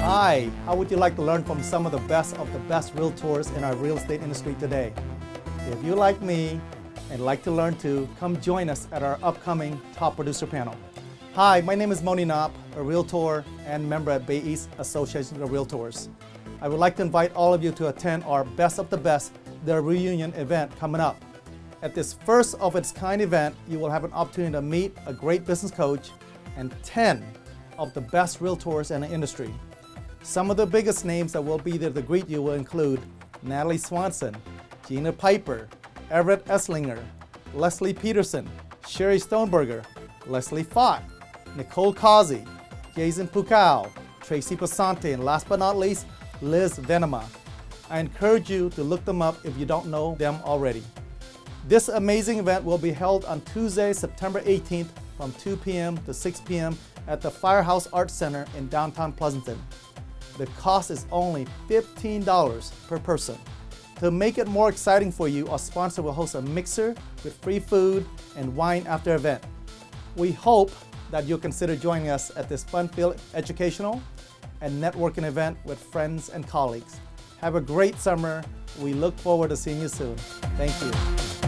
Hi, how would you like to learn from some of the best realtors in our real estate industry today? If you like me and like to learn too, come join us at our upcoming Top Producer Panel. Hi, my name is Moni Knopp, a realtor and member at Bay East Association of Realtors. I would like to invite all of you to attend our Best of the Best, their reunion event coming up. At this first of its kind event, you will have an opportunity to meet a great business coach and 10 of the best realtors in the industry. Some of the biggest names that will be there to greet you will include Natalie Swanson, Gina Piper, Everett Esslinger, Leslie Peterson, Sherry Stoneberger, Leslie Fott, Nicole Causey, Jason Pukau, Tracy Pasante, and last but not least, Liz Venema. I encourage you to look them up if you don't know them already. This amazing event will be held on Tuesday, September 18th from 2 p.m. to 6 p.m. at the Firehouse Arts Center in downtown Pleasanton. The cost is only $15 per person. To make it more exciting for you, our sponsor will host a mixer with free food and wine after event. We hope that you'll consider joining us at this fun-filled educational and networking event with friends and colleagues. Have a great summer. We look forward to seeing you soon. Thank you.